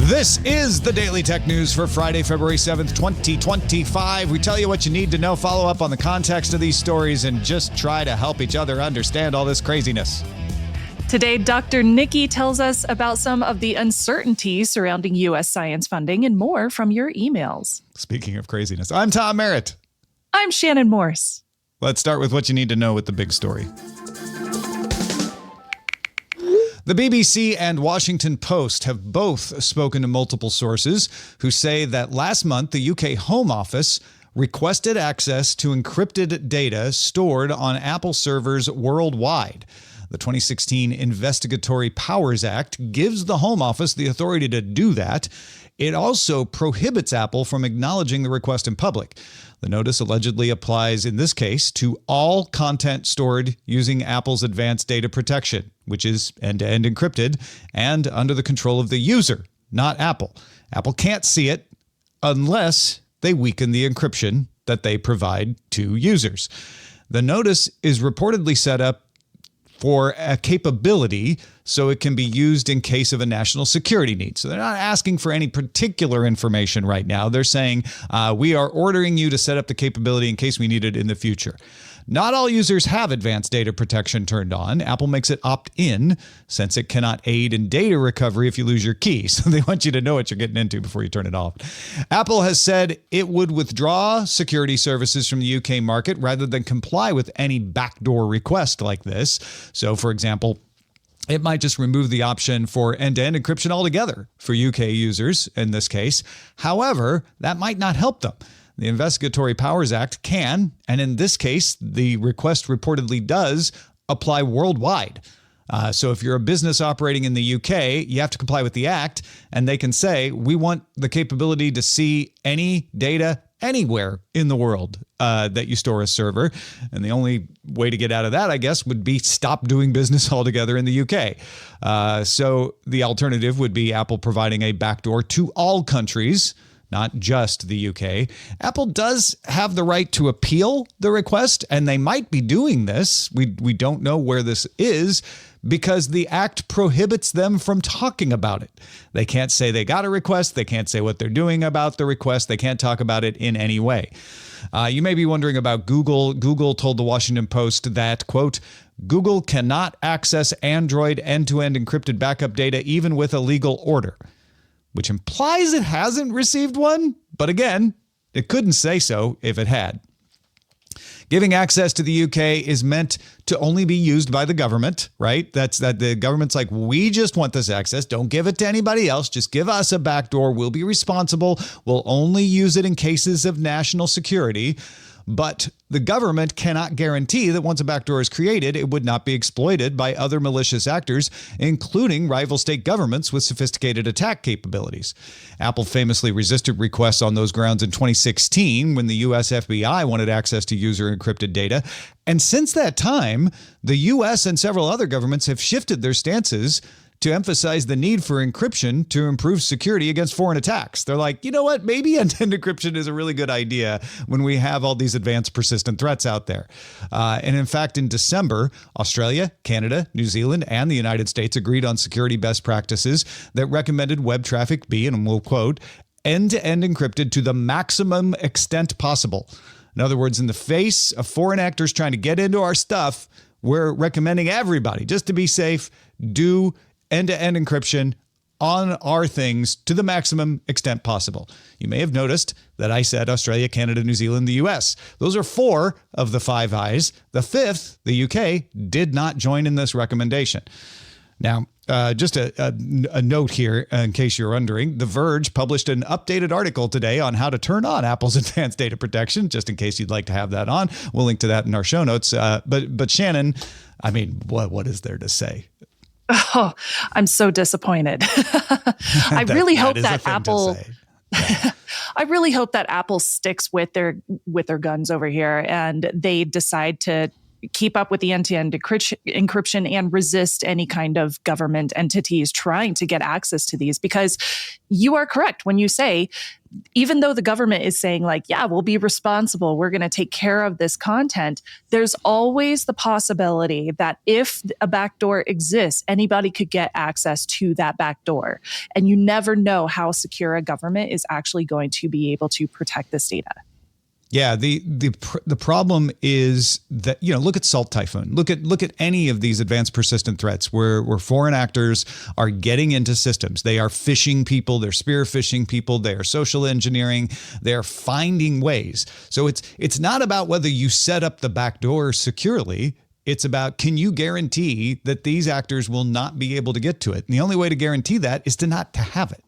This is the Daily Tech News for Friday, February 7th, 2025. We tell you what you need to know, follow up on the context of these stories, and just try to help each other understand all this craziness. Today, Dr. Nikki tells us about some of the uncertainties surrounding U.S. science funding and more from your emails. Speaking of craziness, I'm Tom Merritt. I'm Shannon Morse. Let's start with what you need to know with the big story. The BBC and Washington Post have both spoken to multiple sources who say that last month the UK Home Office requested access to encrypted data stored on Apple servers worldwide. The 2016 Investigatory Powers Act gives the Home Office the authority to do that. It also prohibits Apple from acknowledging the request in public. The notice allegedly applies, in this case, to all content stored using Apple's advanced data protection, which is end-to-end encrypted and under the control of the user, not Apple. Apple can't see it unless they weaken the encryption that they provide to users. The notice is reportedly set up for a capability so it can be used in case of a national security need. So they're not asking for any particular information right now. They're saying, we are ordering you to set up the capability in case we need it in the future. Not all users have advanced data protection turned on. Apple makes it opt-in since it cannot aid in data recovery if you lose your key. So they want you to know what you're getting into before you turn it off. Apple has said it would withdraw security services from the UK market rather than comply with any backdoor request like this. So, for example, it might just remove the option for end-to-end encryption altogether for UK users in this case. However, that might not help them. The Investigatory Powers Act can, and in this case, the request reportedly does, apply worldwide. So if you're a business operating in the UK, you have to comply with the act, and they can say, we want the capability to see any data anywhere in the world that you store a server. And the only way to get out of that, I guess, would be stop doing business altogether in the UK. So the alternative would be Apple providing a backdoor to all countries, not just the UK. Apple does have the right to appeal the request, and they might be doing this. We don't know where this is because the act prohibits them from talking about it. They can't say they got a request. They can't say what they're doing about the request. They can't talk about it in any way. You may be wondering about Google. Google told the Washington Post that, quote, Google cannot access Android end-to-end encrypted backup data even with a legal order, which implies it hasn't received one. But again, it couldn't say so if it had. Giving access to the UK is meant to only be used by the government, right? That's that the government's like, we just want this access. Don't give it to anybody else. Just give us a backdoor. We'll be responsible. We'll only use it in cases of national security. But the government cannot guarantee that once a backdoor is created, it would not be exploited by other malicious actors, including rival state governments with sophisticated attack capabilities. Apple famously resisted requests on those grounds in 2016 when the U.S. FBI wanted access to user encrypted data. And since that time, the U.S. and several other governments have shifted their stances to emphasize the need for encryption to improve security against foreign attacks. They're like, you know what? Maybe end-to-end encryption is a really good idea when we have all these advanced persistent threats out there. And in fact, in December, Australia, Canada, New Zealand, and the United States agreed on security best practices that recommended web traffic be, and we'll quote, end-to-end encrypted to the maximum extent possible. In other words, in the face of foreign actors trying to get into our stuff, we're recommending everybody, just to be safe, do end-to-end encryption on our things to the maximum extent possible. You may have noticed that I said Australia, Canada, New Zealand, the US. Those are 4 of the 5 I's. The 5th, the UK, did not join in this recommendation. Now, just a note here, in case you're wondering, The Verge published an updated article today on how to turn on Apple's advanced data protection, just in case you'd like to have that on. We'll link to that in our show notes. But Shannon, I mean, what is there to say? Oh, I'm so disappointed. I really hope that Apple I really hope that Apple sticks with their guns over here and they decide to keep up with the end-to-end encryption and resist any kind of government entities trying to get access to these. Because you are correct when you say, even though the government is saying like, yeah, we'll be responsible, we're going to take care of this content, there's always the possibility that if a backdoor exists, anybody could get access to that backdoor. And you never know how secure a government is actually going to be able to protect this data. Yeah, the problem is that, look at Salt Typhoon. Look at any of these advanced persistent threats where foreign actors are getting into systems. They are phishing people, they're spear phishing people, they are social engineering, they are finding ways. So it's not about whether you set up the back door securely. It's about, can you guarantee that these actors will not be able to get to it? And the only way to guarantee that is to not to have it.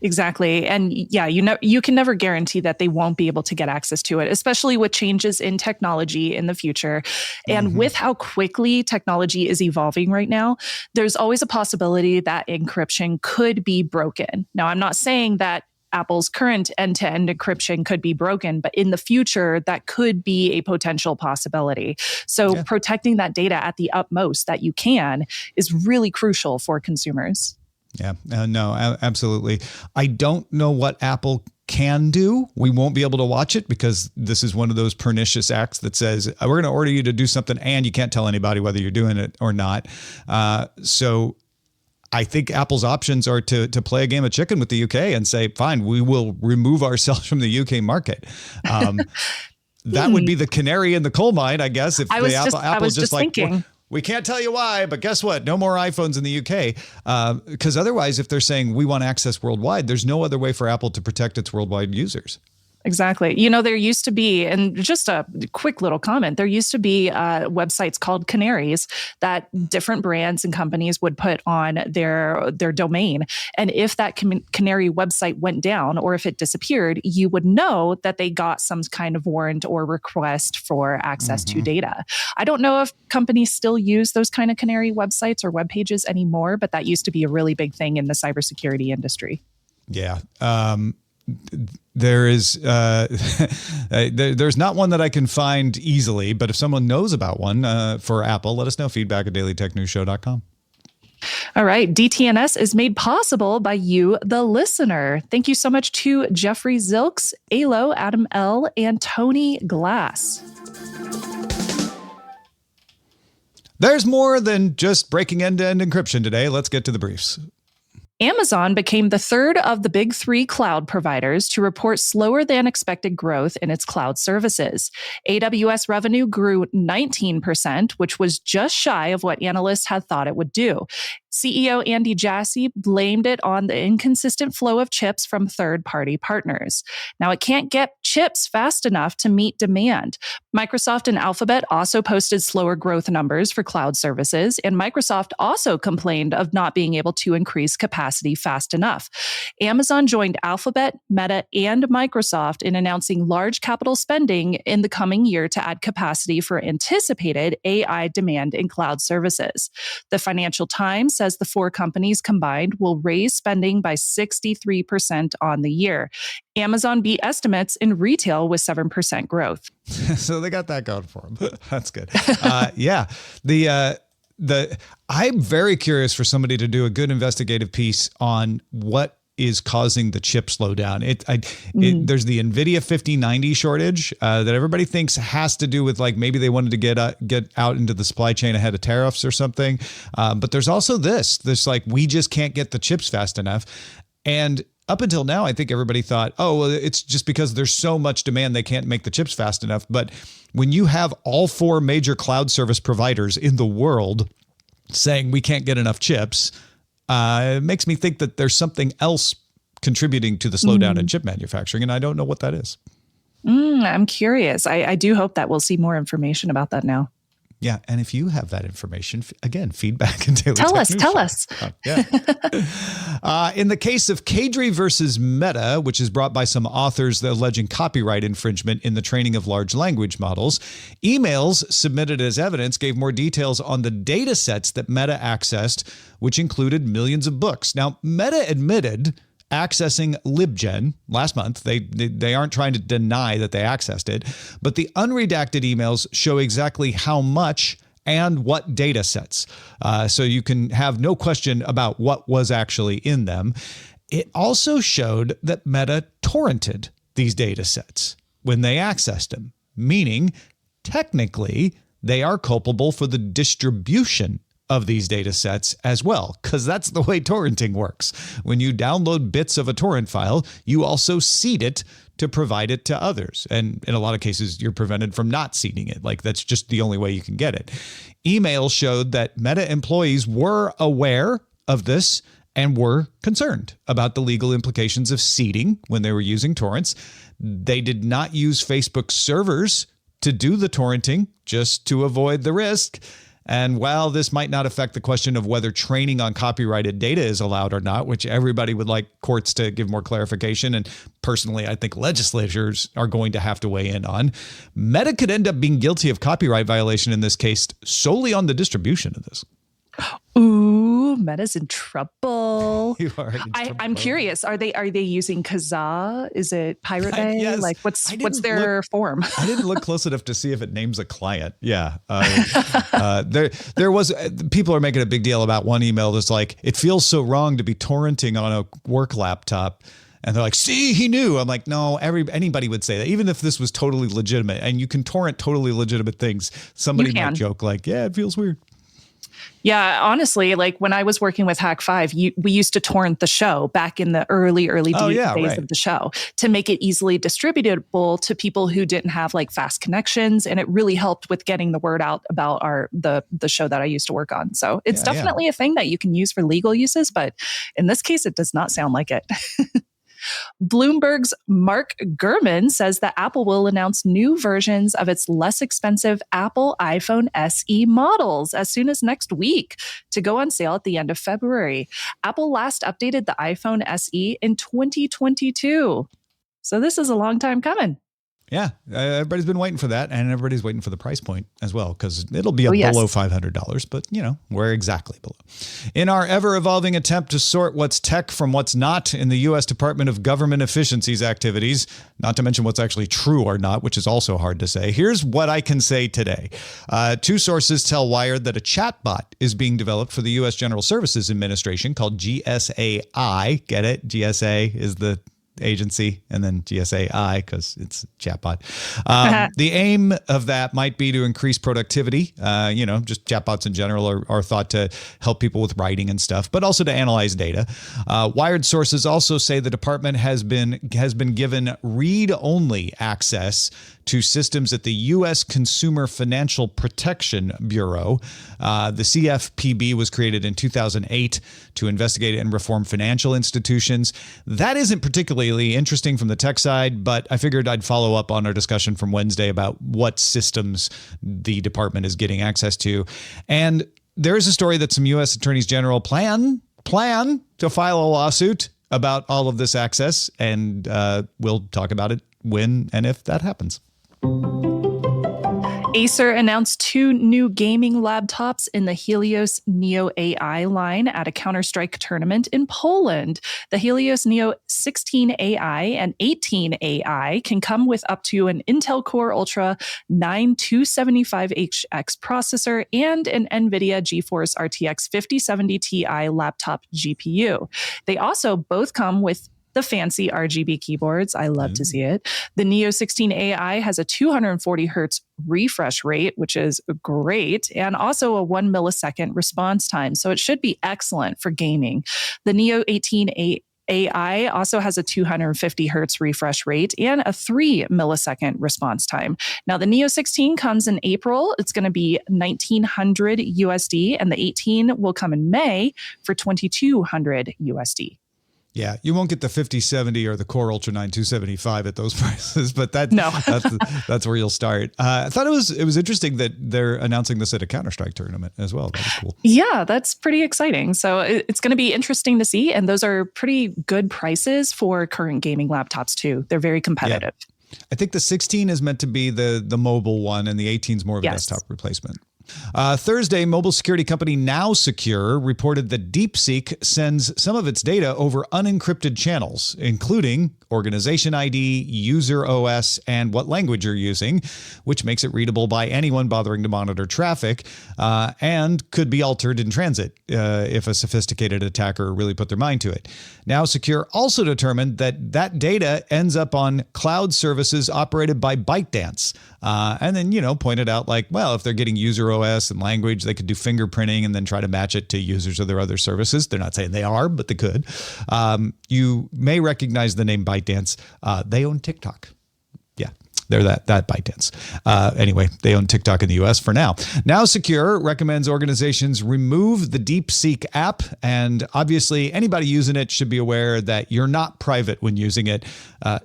Exactly. And yeah, you can never guarantee that they won't be able to get access to it, especially with changes in technology in the future. And with how quickly technology is evolving right now, there's always a possibility that encryption could be broken. Now, I'm not saying that Apple's current end-to-end encryption could be broken, but in the future, that could be a potential possibility. So protecting that data at the utmost that you can is really crucial for consumers. Yeah, no, absolutely. I don't know what Apple can do. We won't be able to watch it because this is one of those pernicious acts that says, we're going to order you to do something and you can't tell anybody whether you're doing it or not. So I think Apple's options are to play a game of chicken with the UK and say, fine, we will remove ourselves from the UK market. That would be the canary in the coal mine, I guess, if Apple's just like, thinking. We can't tell you why, but guess what? No more iPhones in the UK. Because otherwise, if they're saying we want access worldwide, there's no other way for Apple to protect its worldwide users. Exactly. There used to be, and just a quick little comment, there used to be websites called canaries that different brands and companies would put on their domain. And if that canary website went down or if it disappeared, you would know that they got some kind of warrant or request for access to data. I don't know if companies still use those kind of canary websites or web pages anymore, but that used to be a really big thing in the cybersecurity industry. Yeah. There is there's not one that I can find easily, but if someone knows about one for Apple, let us know. feedback@dailytechnewsshow.com. All right. DTNS is made possible by you, the listener. Thank you so much to Jeffrey Zilks, Alo, Adam L., and Tony Glass. There's more than just breaking end-to-end encryption today. Let's get to the briefs. Amazon became the third of the big three cloud providers to report slower than expected growth in its cloud services. AWS revenue grew 19%, which was just shy of what analysts had thought it would do. CEO Andy Jassy blamed it on the inconsistent flow of chips from third-party partners. Now, it can't get chips fast enough to meet demand. Microsoft and Alphabet also posted slower growth numbers for cloud services, and Microsoft also complained of not being able to increase capacity fast enough. Amazon joined Alphabet, Meta, and Microsoft in announcing large capital spending in the coming year to add capacity for anticipated AI demand in cloud services. The Financial Times says the four companies combined will raise spending by 63% on the year. Amazon beat estimates in retail with 7% growth. So they got that going for them. That's good. Yeah. I'm very curious for somebody to do a good investigative piece on what is causing the chip slowdown. There's the NVIDIA 5090 shortage that everybody thinks has to do with like maybe they wanted to get out into the supply chain ahead of tariffs or something. But there's also this like we just can't get the chips fast enough. And up until now, I think everybody thought, oh, well, it's just because there's so much demand they can't make the chips fast enough. But when you have all four major cloud service providers in the world saying we can't get enough chips, it makes me think that there's something else contributing to the slowdown in chip manufacturing, and I don't know what that is. I'm curious. I do hope that we'll see more information about that now. Yeah, and if you have that information, again, feedback and daily tell us. In the case of Cadre versus Meta, which is brought by some authors alleging copyright infringement in the training of large language models, emails submitted as evidence gave more details on the data sets that Meta accessed, which included millions of books. Now, Meta admitted accessing LibGen last month. They aren't trying to deny that they accessed it, but the unredacted emails show exactly how much and what data sets. So you can have no question about what was actually in them. It also showed that Meta torrented these data sets when they accessed them, meaning technically they are culpable for the distribution of these data sets as well, because that's the way torrenting works. When you download bits of a torrent file, you also seed it to provide it to others. And in a lot of cases, you're prevented from not seeding it. Like, that's just the only way you can get it. Email showed that Meta employees were aware of this and were concerned about the legal implications of seeding when they were using torrents. They did not use Facebook servers to do the torrenting, just to avoid the risk. And while this might not affect the question of whether training on copyrighted data is allowed or not, which everybody would like courts to give more clarification, and personally, I think legislatures are going to have to weigh in on, Meta could end up being guilty of copyright violation in this case solely on the distribution of this. Ooh, Meta's in trouble. You are in trouble. I'm curious. Are they using Kazaa? Is it Pirate Bay? Yes. Like, what's their form? I didn't look close enough to see if it names a client. Yeah. There was, people are making a big deal about one email that's like, it feels so wrong to be torrenting on a work laptop. And they're like, see, he knew. I'm like, no, anybody would say that. Even if this was totally legitimate, and you can torrent totally legitimate things, somebody might joke like, yeah, it feels weird. Yeah, honestly, like when I was working with Hack5, we used to torrent the show back in the early days of the show to make it easily distributable to people who didn't have like fast connections. And it really helped with getting the word out about the show that I used to work on. So it's definitely a thing that you can use for legal uses. But in this case, it does not sound like it. Bloomberg's Mark Gurman says that Apple will announce new versions of its less expensive Apple iPhone SE models as soon as next week to go on sale at the end of February. Apple last updated the iPhone SE in 2022. So this is a long time coming. Yeah, everybody's been waiting for that, and everybody's waiting for the price point as well, because it'll be below $500, but, we're exactly below. In our ever-evolving attempt to sort what's tech from what's not in the U.S. Department of Government Efficiency's activities, not to mention what's actually true or not, which is also hard to say, here's what I can say today. Two sources tell Wired that a chatbot is being developed for the U.S. General Services Administration called GSAI. Get it? GSA is the agency, and then GSAI because it's chatbot. The aim of that might be to increase productivity. Just chatbots in general are thought to help people with writing and stuff, but also to analyze data. Wired sources also say the department has been given read-only access to systems at the U.S. Consumer Financial Protection Bureau. The CFPB was created in 2008 to investigate and reform financial institutions. That isn't particularly interesting from the tech side, but I figured I'd follow up on our discussion from Wednesday about what systems the department is getting access to. And there is a story that some U.S. attorneys general plan to file a lawsuit about all of this access, and we'll talk about it when and if that happens. Acer announced 2 new gaming laptops in the Helios Neo AI line at a Counter-Strike tournament in Poland. The Helios Neo 16 AI and 18 AI can come with up to an Intel Core Ultra 9275HX processor and an NVIDIA GeForce RTX 5070 Ti laptop GPU. They also both come with the fancy RGB keyboards. I love to see it. The Neo 16 AI has a 240 hertz refresh rate, which is great, and also a 1 millisecond response time. So it should be excellent for gaming. The Neo 18 AI also has a 250 hertz refresh rate and a 3 millisecond response time. Now, the Neo 16 comes in April. It's going to be $1,900 USD, and the 18 will come in May for $2,200 USD. Yeah, you won't get the 5070 or the Core Ultra 9275 at those prices, but that's where you'll start. I thought it was interesting that they're announcing this at a Counter-Strike tournament as well. That was cool. Yeah, that's pretty exciting. So it's going to be interesting to see, and those are pretty good prices for current gaming laptops too. They're very competitive. Yeah. I think the 16 is meant to be the mobile one, and the 18 is more of a desktop replacement. Thursday, mobile security company Now Secure reported that DeepSeek sends some of its data over unencrypted channels, including organization ID, user OS, and what language you're using, which makes it readable by anyone bothering to monitor traffic, and could be altered in transit if a sophisticated attacker really put their mind to it. Now Secure also determined that that data ends up on cloud services operated by ByteDance. And then, pointed out if they're getting user OS and language, they could do fingerprinting and then try to match it to users of their other services. They're not saying they are, but they could. You may recognize the name ByteDance. They own TikTok. Yeah, they're that ByteDance. Anyway, they own TikTok in the U.S. for now. Now Secure recommends organizations remove the DeepSeek app, and obviously anybody using it should be aware that you're not private when using it.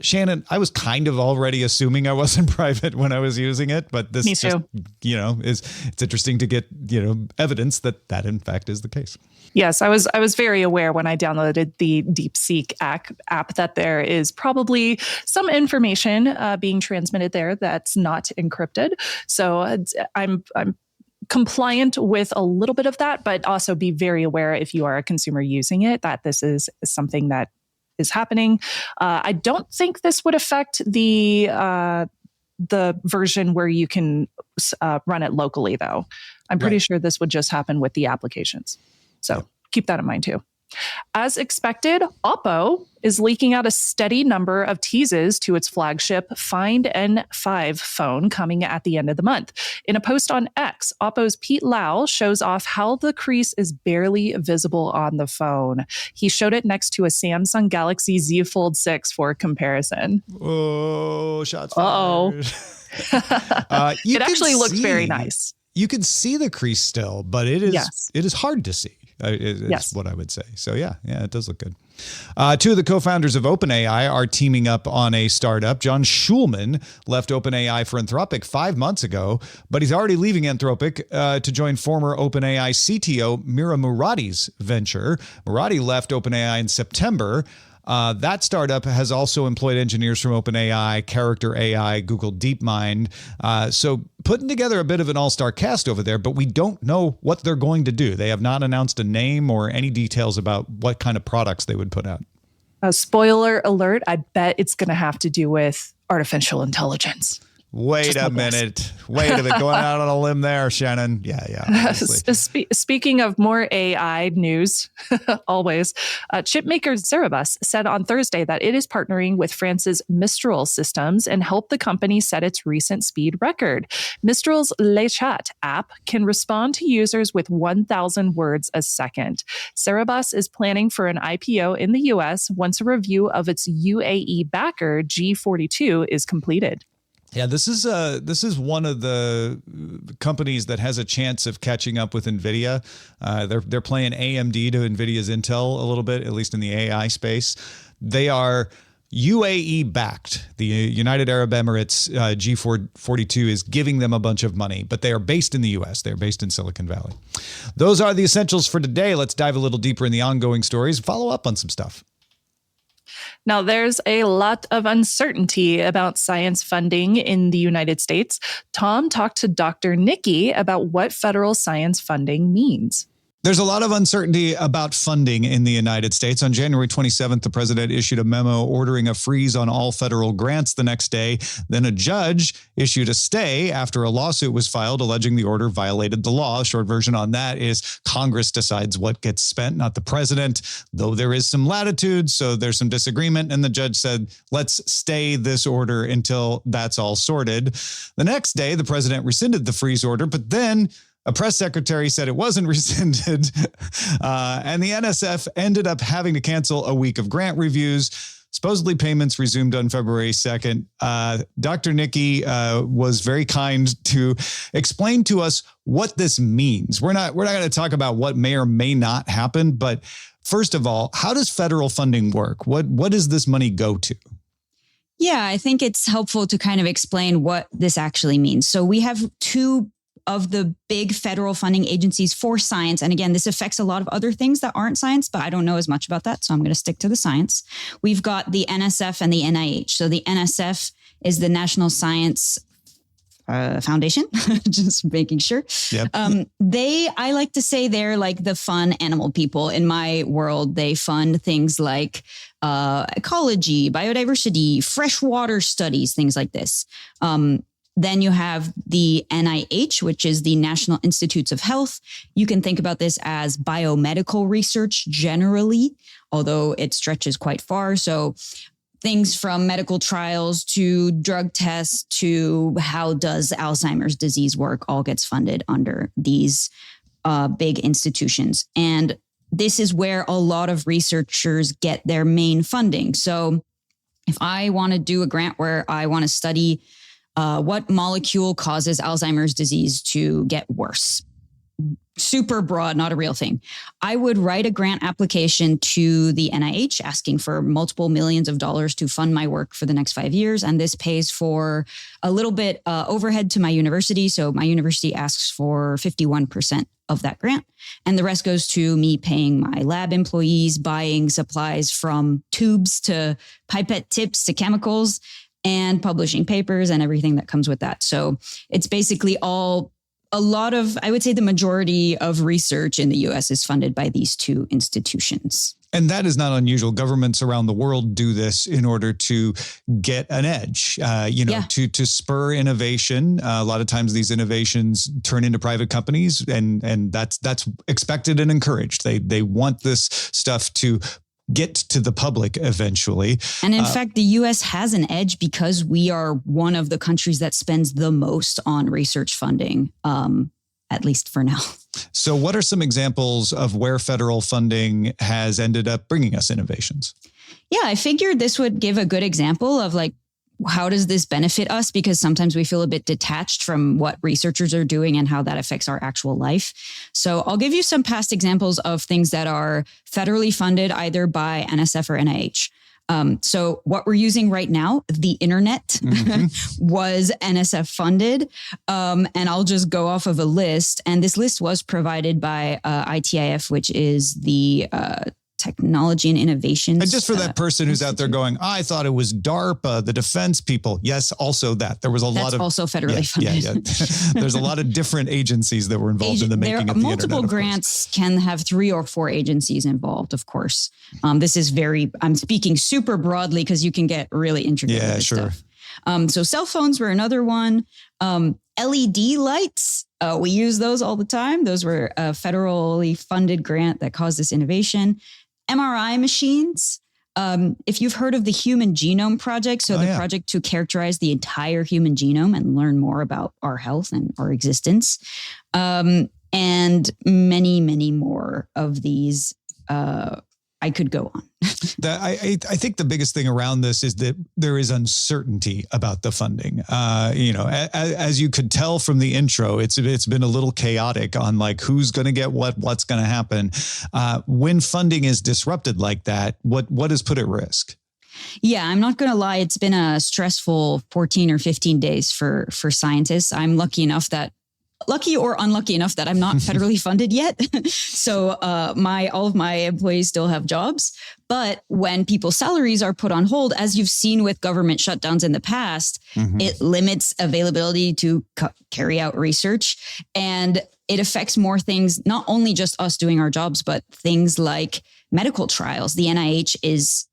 Shannon, I was kind of already assuming I wasn't private when I was using it, but this just, it's interesting to get, evidence that in fact is the case. Yes, I was very aware when I downloaded the DeepSeek app that there is probably some information being transmitted there that's not encrypted. So I'm compliant with a little bit of that, but also be very aware if you are a consumer using it that this is something that is happening. I don't think this would affect the version where you can run it locally, though. I'm pretty sure this would just happen with the applications. So keep that in mind too. As expected, Oppo is leaking out a steady number of teases to its flagship Find N5 phone coming at the end of the month. In a post on X, Oppo's Pete Lau shows off how the crease is barely visible on the phone. He showed it next to a Samsung Galaxy Z Fold 6 for comparison. Oh, shots fired. It actually looked very nice. You can see the crease still, but it is hard to see. Is what I would say. So yeah, it does look good. Two of the co-founders of OpenAI are teaming up on a startup. John Schulman left OpenAI for Anthropic 5 months ago, but he's already leaving Anthropic to join former OpenAI CTO Mira Murati's venture. Murati left OpenAI in September. That startup has also employed engineers from OpenAI, Character AI, Google DeepMind. So putting together a bit of an all-star cast over there, but we don't know what they're going to do. They have not announced a name or any details about what kind of products they would put out. Spoiler alert, I bet it's going to have to do with artificial intelligence. Wait a minute. Going out on a limb there, Shannon. Yeah. Speaking of more AI news, always, chipmaker Cerebus said on Thursday that it is partnering with France's Mistral systems and helped the company set its recent speed record. Mistral's Le Chat app can respond to users with 1,000 words a second. Cerebus is planning for an IPO in the U.S. once a review of its UAE backer G42 is completed. Yeah, this is one of the companies that has a chance of catching up with NVIDIA. They're playing AMD to NVIDIA's Intel a little bit, at least in the AI space. They are UAE backed. The United Arab Emirates G42 is giving them a bunch of money, but they are based in the U.S. They're based in Silicon Valley. Those are the essentials for today. Let's dive a little deeper in the ongoing stories, follow up on some stuff. Now, there's a lot of uncertainty about science funding in the United States. Tom talked to Dr. Nikki about what federal science funding means. There's a lot of uncertainty about funding in the United States. On January 27th, the president issued a memo ordering a freeze on all federal grants the next day. Then a judge issued a stay after a lawsuit was filed alleging the order violated the law. Short version on that is Congress decides what gets spent, not the president, though there is some latitude. So there's some disagreement. And the judge said, let's stay this order until that's all sorted. The next day, the president rescinded the freeze order, but then a press secretary said it wasn't rescinded, and the NSF ended up having to cancel a week of grant reviews. Supposedly payments resumed on February 2nd. Dr. Nikki was very kind to explain to us what this means. We're not going to talk about what may or may not happen, but first of all, how does federal funding work? What does this money go to? Yeah, I think it's helpful to kind of explain what this actually means. So we have two of the big federal funding agencies for science. And again, this affects a lot of other things that aren't science, but I don't know as much about that. So I'm going to stick to the science. We've got the NSF and the NIH. So the NSF is the National Science Foundation, just making sure. Yep. I like to say they're like the fun animal people. In my world, they fund things like ecology, biodiversity, freshwater studies, things like this. Then you have the NIH, which is the National Institutes of Health. You can think about this as biomedical research generally, although it stretches quite far. So things from medical trials to drug tests to how does Alzheimer's disease work all gets funded under these big institutions. And this is where a lot of researchers get their main funding. So if I want to do a grant where I want to study what molecule causes Alzheimer's disease to get worse? Super broad, not a real thing. I would write a grant application to the NIH asking for multiple millions of dollars to fund my work for the next 5 years. And this pays for a little bit overhead to my university. So my university asks for 51% of that grant. And the rest goes to me paying my lab employees, buying supplies from tubes to pipette tips to chemicals, and publishing papers and everything that comes with that. So it's basically I would say the majority of research in the US is funded by these two institutions. And that is not unusual. Governments around the world do this in order to get an edge, to spur innovation. A lot of times these innovations turn into private companies, and that's expected and encouraged. They want this stuff to get to the public eventually. And in fact, the US has an edge because we are one of the countries that spends the most on research funding, at least for now. So what are some examples of where federal funding has ended up bringing us innovations? Yeah, I figured this would give a good example of like, how does this benefit us? Because sometimes we feel a bit detached from what researchers are doing and how that affects our actual life. So I'll give you some past examples of things that are federally funded either by NSF or NIH. So what we're using right now, the internet, was NSF funded. And I'll just go off of a list. And this list was provided by ITIF, which is the Technology and Innovations. And just for that person who's out there going, I thought it was DARPA, the defense people. Yes, also that. There was a lot of... also federally funded. Yeah. There's a lot of different agencies that were involved in the making of the internet. Multiple grants can have 3 or 4 agencies involved, of course. This is I'm speaking super broadly because you can get really intricate with this stuff. So cell phones were another one. LED lights, we use those all the time. Those were a federally funded grant that caused this innovation. MRI machines. If you've heard of the Human Genome Project, project to characterize the entire human genome and learn more about our health and our existence, and many, many more of these. I could go on. I think the biggest thing around this is that there is uncertainty about the funding. As you could tell from the intro, it's been a little chaotic on like who's going to get what's going to happen. When funding is disrupted like that, what is put at risk? Yeah, I'm not going to lie. It's been a stressful 14 or 15 days for scientists. I'm lucky or unlucky enough that I'm not federally funded yet. So all of my employees still have jobs. But when people's salaries are put on hold, as you've seen with government shutdowns in the past, it limits availability to carry out research. And it affects more things, not only just us doing our jobs, but things like medical trials. The NIH is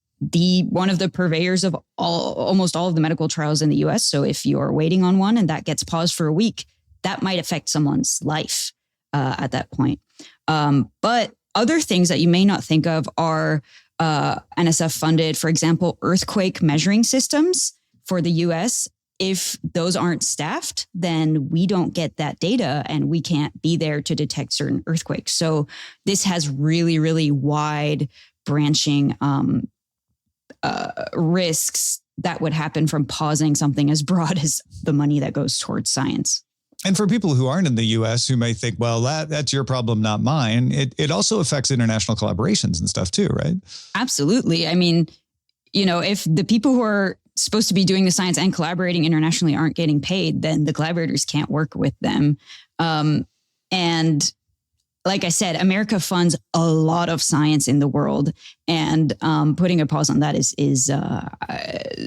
one of the purveyors of almost all of the medical trials in the US. So if you're waiting on one and that gets paused for a week, that might affect someone's life at that point. But other things that you may not think of are NSF funded, for example, earthquake measuring systems for the US. If those aren't staffed, then we don't get that data and we can't be there to detect certain earthquakes. So this has really, really wide branching risks that would happen from pausing something as broad as the money that goes towards science. And for people who aren't in the U.S. who may think, well, that's your problem, not mine. It also affects international collaborations and stuff too, right? Absolutely. I mean, if the people who are supposed to be doing the science and collaborating internationally aren't getting paid, then the collaborators can't work with them. And like I said, America funds a lot of science in the world, and putting a pause on that is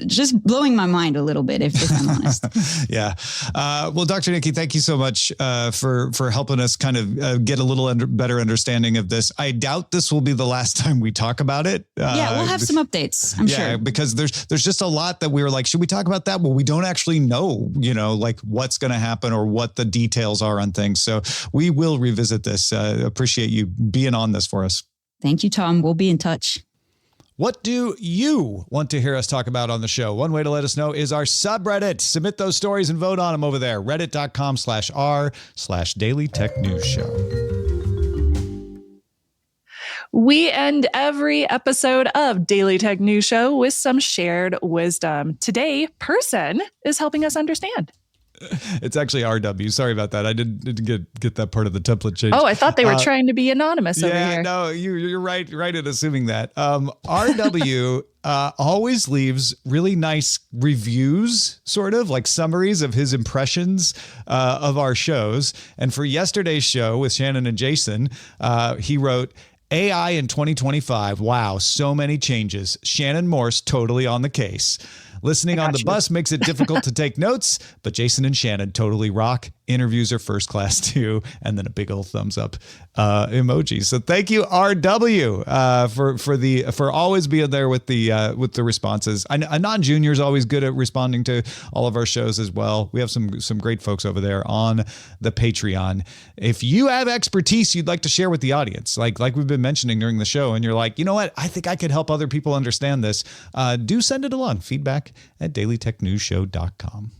just blowing my mind a little bit, if I'm honest. Yeah. Well, Dr. Nikki, thank you so much for helping us kind of get a little better understanding of this. I doubt this will be the last time we talk about it. Yeah, we'll have some updates, I'm sure. Yeah, because there's just a lot that we were like, should we talk about that? Well, we don't actually know, like what's going to happen or what the details are on things. So we will revisit this. Appreciate you being on this for us. Thank you, Tom. We'll be in touch. What do you want to hear us talk about on the show? One way to let us know is our subreddit. Submit those stories and vote on them over there. Reddit.com/r/Daily Tech News Show. We end every episode of Daily Tech News Show with some shared wisdom. Today, Person is helping us understand. It's actually RW. Sorry about that. I didn't get that part of the template changed. Oh, I thought they were trying to be anonymous over here. No, you're right in assuming that. RW always leaves really nice reviews, sort of like summaries of his impressions of our shows. And for yesterday's show with Shannon and Jason, he wrote, AI in 2025. Wow, so many changes. Shannon Morse totally on the case. Listening on the bus makes it difficult to take notes, but Jason and Shannon totally rock. Interviews are first class too, and then a big old thumbs up emoji. So thank you, RW, for always being there with the responses. Anon Jr. is always good at responding to all of our shows as well. We have some great folks over there on the Patreon. If you have expertise you'd like to share with the audience, like we've been mentioning during the show, and you're like, you know what, I think I could help other people understand this, do send it along. Feedback@dailytechnewsshow.com.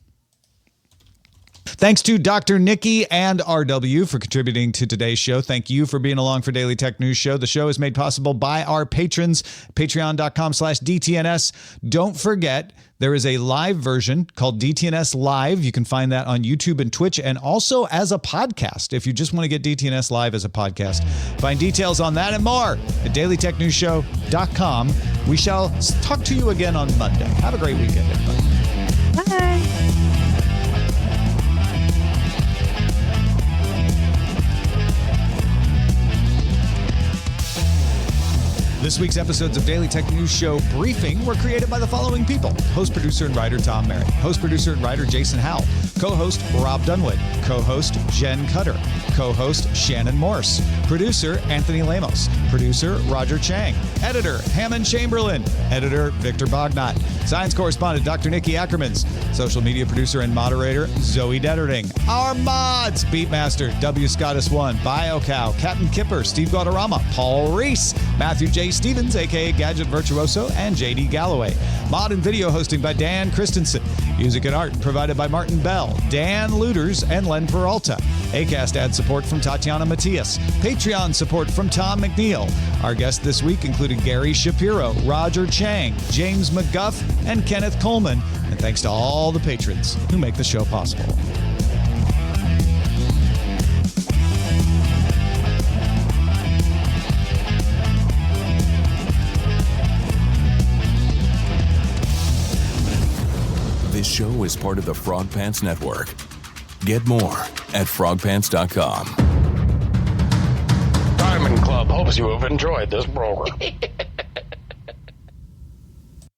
Thanks to Dr. Nikki and RW for contributing to today's show. Thank you for being along for Daily Tech News Show. The show is made possible by our patrons, patreon.com/DTNS. Don't forget, there is a live version called DTNS Live. You can find that on YouTube and Twitch, and also as a podcast if you just want to get DTNS Live as a podcast. Find details on that and more at dailytechnewsshow.com. We shall talk to you again on Monday. Have a great weekend, everybody. Bye. This week's episodes of Daily Tech News Show Briefing were created by the following people. Host, producer, and writer Tom Merritt. Host, producer, and writer Jason Howell. Co-host Rob Dunwood. Co-host Jen Cutter. Co-host Shannon Morse. Producer Anthony Lemos. Producer Roger Chang. Editor Hammond Chamberlain. Editor Victor Bognot. Science correspondent Dr. Nikki Ackermans. Social media producer and moderator Zoe Detterding. Our mods: Beatmaster W. Scottus 1, BioCow, Captain Kipper, Steve Guadarrama, Paul Reese, Matthew J. Stevens, aka Gadget Virtuoso, and JD Galloway. Mod and video hosting by Dan Christensen. Music and art provided by Martin Bell, Dan Looters, and Len Peralta. Acast ad support from Tatiana Matias. Patreon support from Tom McNeil. Our guests this week included Gary Shapiro, Roger Chang, James McGuff, and Kenneth Coleman. And thanks to all the patrons who make the show possible. This show is part of the Frog Pants Network. Get more at frogpants.com. Diamond Club hopes you have enjoyed this program.